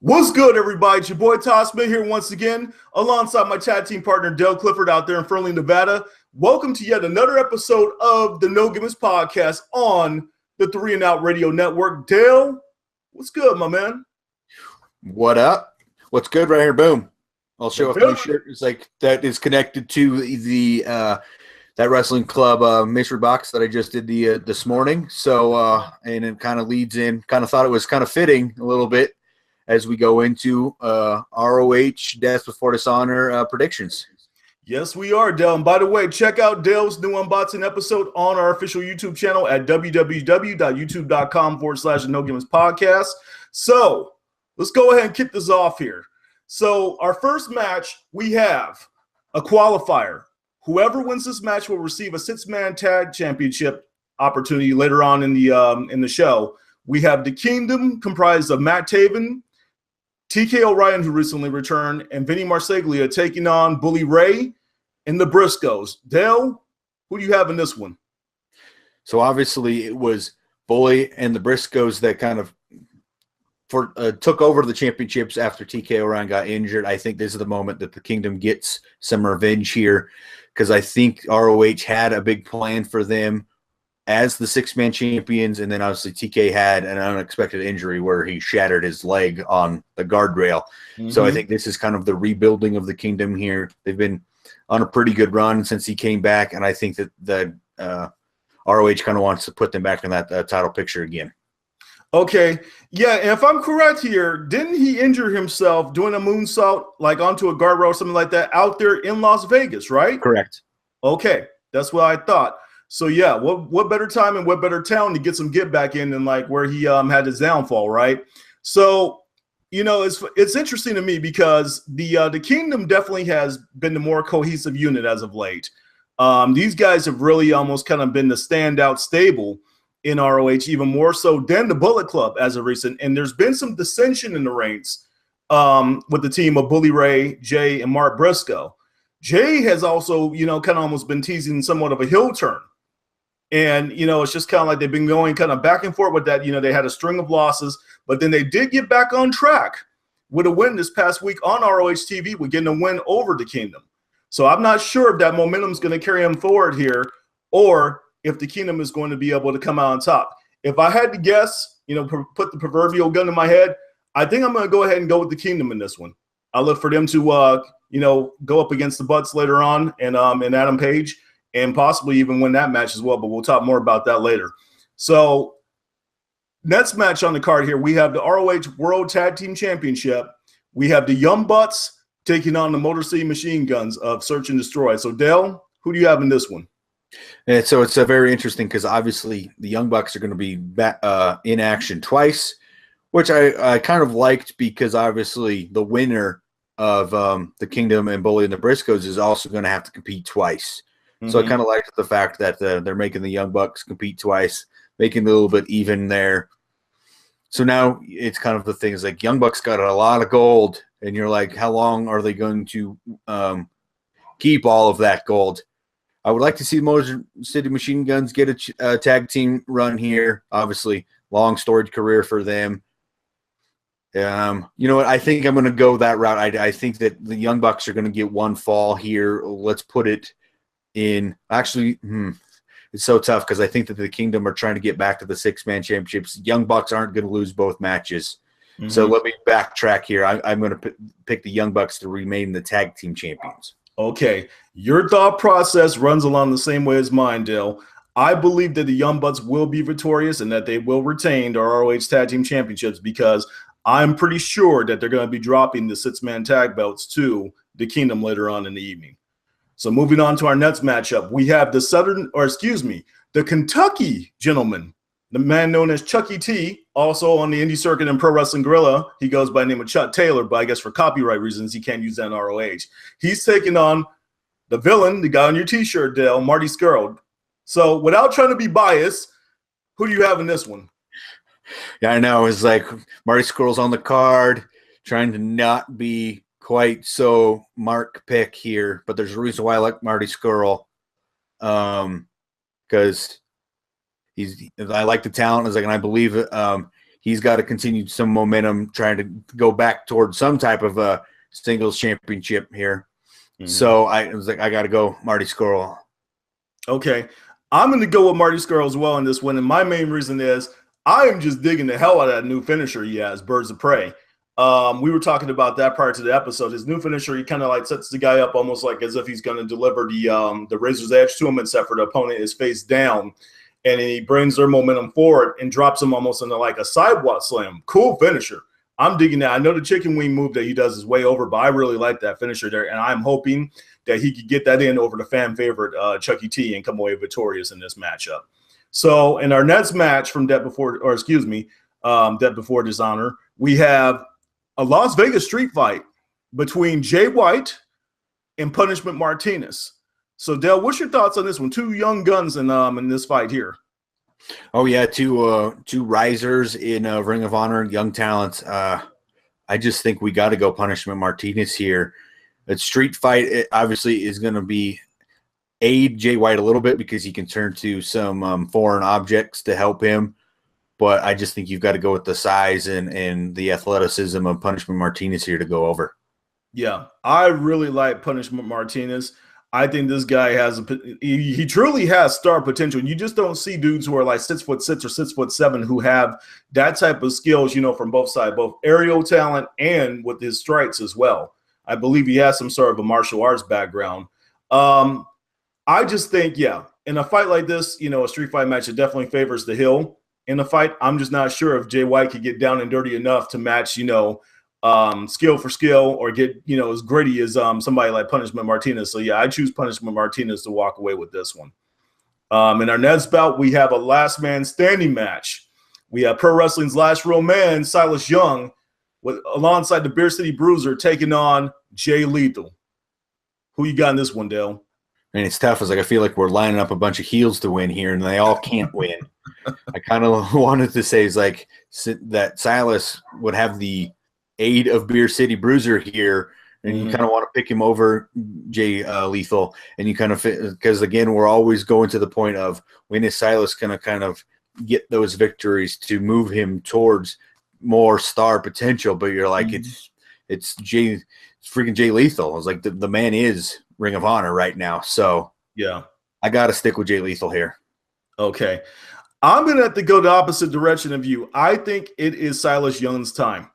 What's good, everybody? It's your boy Todd Smith here once again, alongside my tag team partner Dale Clifford out there in Fernley, Nevada. Welcome to yet another episode of the No Gimmicks podcast on the 3 and Out Radio Network. Dale, what's good, my man? What up? What's good right here? Boom. I'll show off my shirt. It's like that is connected to the that wrestling club mystery box that I just did this morning. So and it kind of leads in. Kind of thought it was kind of fitting a little bit as we go into ROH Death Before Dishonor predictions. Yes, we are, Dale. And by the way, check out Dale's new unboxing episode on our official YouTube channel at www.youtube.com/the No Gimmicks podcast. So let's go ahead and kick this off here. So our first match, we have a qualifier. Whoever wins this match will receive a 6-man tag championship opportunity later on in the show. We have the Kingdom comprised of Matt Taven, TK O'Ryan, who recently returned, and Vinny Marceglia taking on Bully Ray and the Briscoes. Dale, who do you have in this one? So obviously it was Bully and the Briscoes that kind of took over the championships after TK O'Ryan got injured. I think this is the moment that the Kingdom gets some revenge here, because I think ROH had a big plan for them as the 6-man champions, and then obviously TK had an unexpected injury where he shattered his leg on the guardrail. So I think this is kind of the rebuilding of the Kingdom here. They've been on a pretty good run since he came back, and I think that the ROH kind of wants to put them back in that title picture again. Okay, yeah, and if I'm correct here, didn't he injure himself doing a moonsault like onto a guardrail or something like that out there in Las Vegas, right? Correct. Okay, that's what I thought. So yeah, what better time and what better town to get some get back in than like where he had his downfall, right? So you know, it's interesting to me because the Kingdom definitely has been the more cohesive unit as of late. These guys have really almost kind of been the standout stable in ROH, even more so than the Bullet Club as of recent. And there's been some dissension in the ranks with the team of Bully Ray, Jay, and Mark Briscoe. Jay has also, you know, kind of almost been teasing somewhat of a heel turn. And, you know, it's just kind of like they've been going kind of back and forth with that. You know, they had a string of losses, but then they did get back on track with a win this past week on ROH TV with getting a win over the Kingdom. So I'm not sure if that momentum is going to carry them forward here or if the Kingdom is going to be able to come out on top. If I had to guess, you know, put the proverbial gun in my head, I think I'm going to go ahead and go with the Kingdom in this one. I look for them to, you know, go up against the Butts later on and Adam Page, and possibly even win that match as well, but we'll talk more about that later. So next match on the card here, we have the ROH World Tag Team Championship. We have the Young Bucks taking on the Motor City Machine Guns of Search and Destroy. So Dale, who do you have in this one? And so it's very interesting because obviously the Young Bucks are going to be back, in action twice, which I kind of liked because obviously the winner of the Kingdom and Bully and the Briscoes is also going to have to compete twice. So I kind of liked the fact that they're making the Young Bucks compete twice, making it a little bit even there. So now it's kind of the thing is like Young Bucks got a lot of gold, and you're like, how long are they going to keep all of that gold? I would like to see Motor City Machine Guns get a tag team run here. Obviously, long storied career for them. You know what? I think I'm going to go that route. I think that the Young Bucks are going to get one fall here. Let's put it in actually it's so tough because I think that the Kingdom are trying to get back to the 6-man championships. Young Bucks aren't going to lose both matches. So let me backtrack here. I'm going to pick the Young Bucks to remain the tag team champions. Okay, your thought process runs along the same way as mine, Dale. I believe that the Young Bucks will be victorious and that they will retain their ROH Tag Team Championships because I'm pretty sure that they're going to be dropping the 6-man tag belts to the Kingdom later on in the evening. So moving on to our next matchup, we have the Kentucky gentleman, the man known as Chucky T, also on the indie circuit and Pro Wrestling Guerrilla. He goes by the name of Chuck Taylor, but I guess for copyright reasons, he can't use that in ROH. He's taking on the villain, the guy on your T-shirt, Dale, Martys. So without trying to be biased, who do you have in this one? Yeah, I know. It's like Martys on the card, trying to not be quite so Mark pick here, but there's a reason why I like Martys, because I like the talent, and I believe he's got to continue some momentum, trying to go back towards some type of a singles championship here. So I was like, I got to go Marty Scurll. Okay. I'm going to go with Marty Scurll as well in this one. And my main reason is I am just digging the hell out of that new finisher he has, Birds of Prey. We were talking about that prior to the episode. His new finisher, he kind of like sets the guy up almost like as if he's going to deliver the Razor's Edge to him, except for the opponent is face down. And he brings their momentum forward and drops him almost into like a sidewalk slam. Cool finisher. I'm digging that. I know the chicken wing move that he does is way over, but I really like that finisher there. And I'm hoping that he could get that in over the fan favorite Chucky T and come away victorious in this matchup. So in our next match from Death Before Dishonor, we have a Las Vegas street fight between Jay White and Punishment Martinez. So Dale, what's your thoughts on this one? Two young guns in this fight here. Oh yeah, two risers in Ring of Honor, young talents. I just think we got to go Punishment Martinez here. A street fight, it obviously is going to be aid Jay White a little bit because he can turn to some foreign objects to help him. But I just think you've got to go with the size and the athleticism of Punishment Martinez here to go over. Yeah, I really like Punishment Martinez. I think this guy has he truly has star potential. You just don't see dudes who are like 6'6" or 6'7" who have that type of skills, you know, from both sides, both aerial talent and with his strikes as well. I believe he has some sort of a martial arts background. I just think, yeah, in a fight like this, you know, a street fight match, it definitely favors the heel. In a fight, I'm just not sure if Jay White could get down and dirty enough to match, you know, skill for skill or get, you know, as gritty as somebody like Punishment Martinez. So yeah, I choose Punishment Martinez to walk away with this one. In our next bout, we have a last man standing match. We have Pro Wrestling's last real man, Silas Young, alongside the Beer City Bruiser taking on Jay Lethal. Who you got in this one, Dale? And it's tough. It's like I feel like we're lining up a bunch of heels to win here, and they all can't win. I kind of wanted to say is like that Silas would have the aid of Beer City Bruiser here, and you kind of want to pick him over Jay Lethal, and you kind of fit because again we're always going to the point of when is Silas going to kind of get those victories to move him towards more star potential, but you're like it's freaking Jay Lethal. I was like the man is Ring of Honor right now, so yeah, I got to stick with Jay Lethal here. Okay, I'm gonna have to go the opposite direction of you. I think it is Silas Young's time.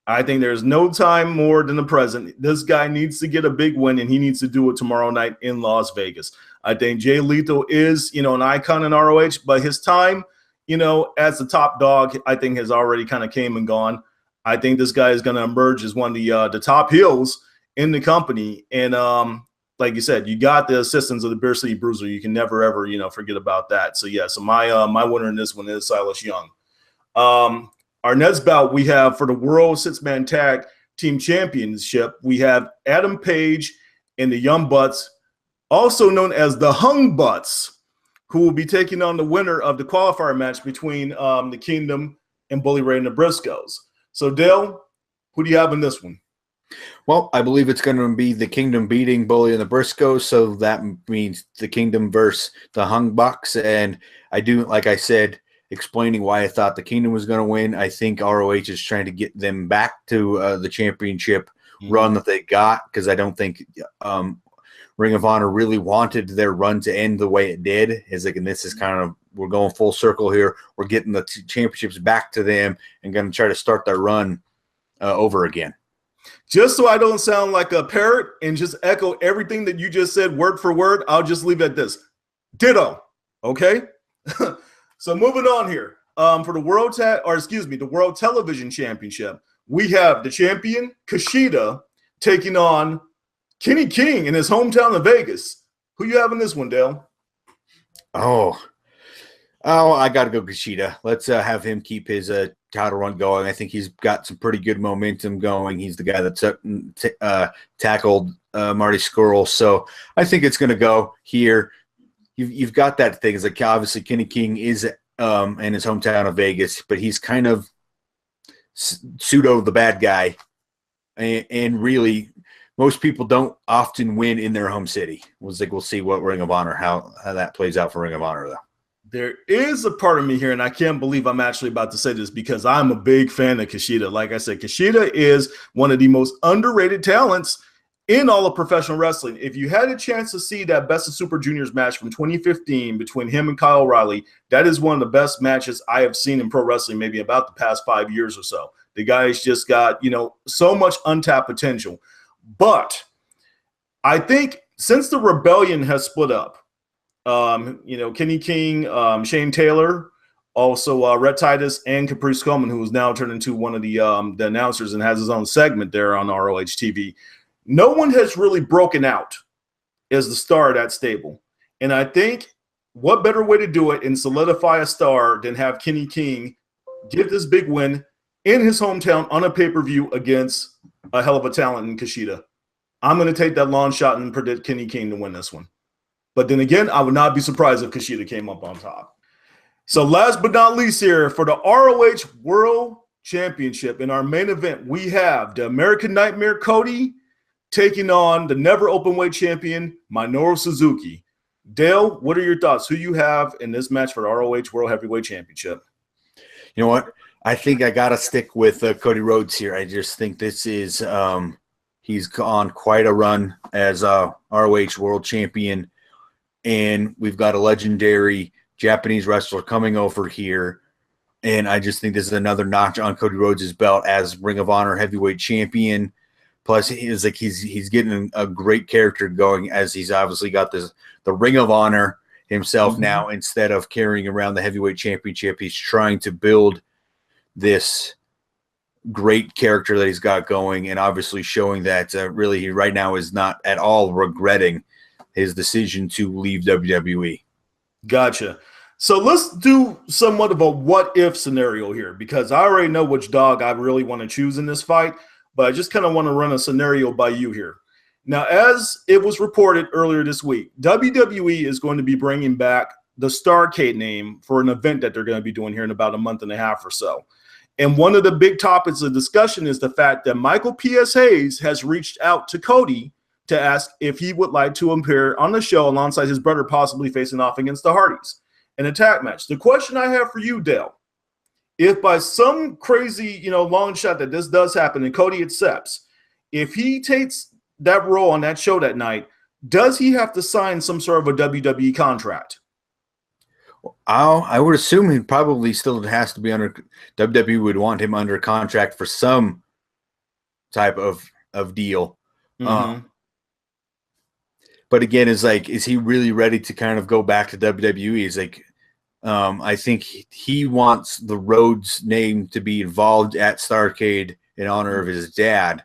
I think there's no time more than the present. This guy needs to get a big win, and he needs to do it tomorrow night in Las Vegas. I think Jay Lethal is, you know, an icon in ROH, but his time, you know, as the top dog, I think has already kind of came and gone. I think this guy is going to emerge as one of the top heels in the company. And like you said, you got the assistance of the Beer City Bruiser. You can never, ever, you know, forget about that. So, yeah, so my winner in this one is Silas Young. Our next bout we have for the World Six-Man Tag Team Championship, we have Adam Page and the Young Bucks, also known as the Hung Butts, who will be taking on the winner of the qualifier match between the Kingdom and Bully Ray and the Briscoes. So, Dale, who do you have in this one? Well, I believe it's going to be the Kingdom beating Bully and the Briscoes, so that means the Kingdom versus the Hung Bucks. And I do, like I said, explaining why I thought the Kingdom was going to win. I think ROH is trying to get them back to the championship run that they got, because I don't think Ring of Honor really wanted their run to end the way it did. Is like, and this is kind of, we're going full circle here. We're getting the championships back to them and going to try to start their run over again. Just so I don't sound like a parrot and just echo everything that you just said word for word, I'll just leave it at this. Ditto. Okay? So moving on here. For the the World Television Championship, we have the champion, Kushida, taking on Kenny King in his hometown of Vegas. Who you have in this one, Dale? Oh, I got to go Kushida. Let's have him keep his title run going. I think he's got some pretty good momentum going. He's the guy that tackled Marty Scurll. So I think it's going to go here. You've got that thing. It's like, obviously Kenny King is in his hometown of Vegas, but he's kind of pseudo the bad guy. And really, most people don't often win in their home city. We'll see what Ring of Honor, how that plays out for Ring of Honor, though. There is a part of me here, and I can't believe I'm actually about to say this because I'm a big fan of Kushida. Like I said, Kushida is one of the most underrated talents in all of professional wrestling. If you had a chance to see that Best of Super Juniors match from 2015 between him and Kyle O'Reilly, that is one of the best matches I have seen in pro wrestling, maybe about the past 5 years or so. The guy's just got, so much untapped potential. But I think since the Rebellion has split up, Kenny King, Shane Taylor, also Rhett Titus, and Caprice Coleman, who has now turned into one of the announcers and has his own segment there on ROH TV. No one has really broken out as the star of that stable. And I think what better way to do it and solidify a star than have Kenny King give this big win in his hometown on a pay-per-view against a hell of a talent in Kushida. I'm going to take that long shot and predict Kenny King to win this one. But then again, I would not be surprised if Kushida came up on top. So last but not least here, for the ROH World Championship, in our main event, we have the American Nightmare Cody taking on the never openweight champion, Minoru Suzuki. Dale, what are your thoughts? Who you have in this match for the ROH World Heavyweight Championship? You know what? I think I got to stick with Cody Rhodes here. I just think this is he's on quite a run as ROH World Champion, and we've got a legendary Japanese wrestler coming over here, and I just think this is another notch on Cody Rhodes' belt as Ring of Honor Heavyweight Champion. Plus, he's getting a great character going, as he's obviously got the Ring of Honor himself now. Instead of carrying around the Heavyweight Championship, he's trying to build this great character that he's got going, and obviously showing that really he right now is not at all regretting his decision to leave WWE. Gotcha. So let's do somewhat of a what-if scenario here, because I already know which dog I really want to choose in this fight, but I just kind of want to run a scenario by you here. Now, as it was reported earlier this week, WWE is going to be bringing back the Starrcade name for an event that they're going to be doing here in about a month and a half or so. And one of the big topics of discussion is the fact that Michael P.S. Hayes has reached out to Cody to ask if he would like to appear on the show alongside his brother, possibly facing off against the Hardys in a tag match. The question I have for you, Dale, if by some crazy, long shot that this does happen and Cody accepts, if he takes that role on that show that night, does he have to sign some sort of a WWE contract? I would assume he probably still has to be under – WWE would want him under contract for some type of deal. But again, it's like, is he really ready to kind of go back to WWE? It's like, I think he wants the Rhodes name to be involved at Starrcade in honor of his dad.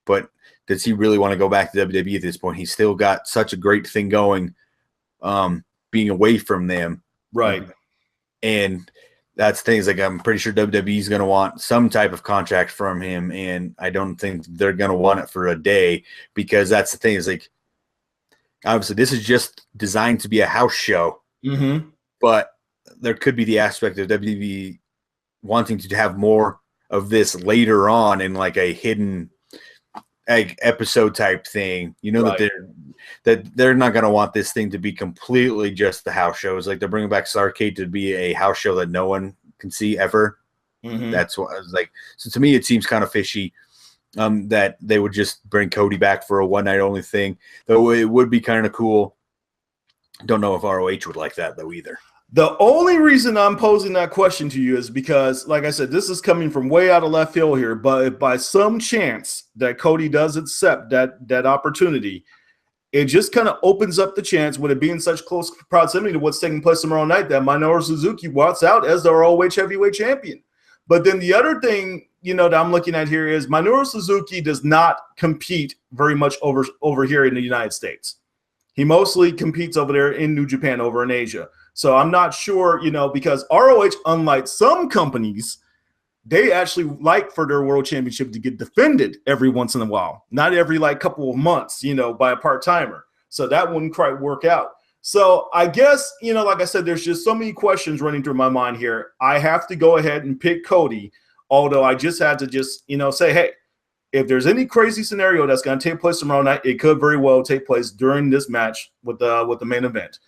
But does he really want to go back to WWE at this point? He's still got such a great thing going, being away from them. Right. And that's things like, I'm pretty sure WWE is going to want some type of contract from him. And I don't think they're going to want it for a day, because that's the thing is like, obviously this is just designed to be a house show, but there could be the aspect of WWE wanting to have more of this later on in like a hidden episode type thing, right. that they're not going to want this thing to be completely just the house show. It's like they're bringing back Starrcade to be a house show that no one can see ever. That's what I was like. So to me, it seems kind of fishy that they would just bring Cody back for a one night only thing, though it would be kind of cool. Don't know if ROH would like that though either. The only reason I'm posing that question to you is because, like I said, this is coming from way out of left field here. But if by some chance that Cody does accept that opportunity, it just kind of opens up the chance, with it being such close proximity to what's taking place tomorrow night, that Minoru Suzuki walks out as the ROH Heavyweight Champion. But then the other thing, that I'm looking at here is Minoru Suzuki does not compete very much over here in the United States. He mostly competes over there in New Japan, over in Asia. So I'm not sure, because ROH, unlike some companies, they actually like for their world championship to get defended every once in a while, not every couple of months, by a part-timer. So that wouldn't quite work out. So I guess, like I said, there's just so many questions running through my mind here. I have to go ahead and pick Cody, although I just had to say, hey, if there's any crazy scenario that's going to take place tomorrow night, it could very well take place during this match with the main event.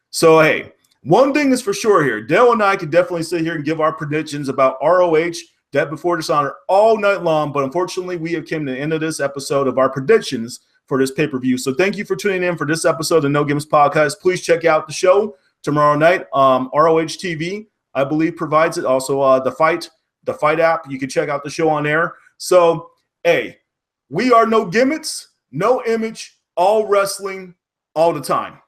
So, hey, One thing is for sure here. Dale and I could definitely sit here and give our predictions about ROH, Death Before Dishonor, all night long. But unfortunately, we have come to the end of this episode of our predictions for this pay-per-view. So thank you for tuning in for this episode of No Gimmicks Podcast. Please check out the show tomorrow night. ROH TV, I believe, provides it. Also, the Fight app. You can check out the show on air. So, hey, we are No Gimmicks, no image, all wrestling, all the time.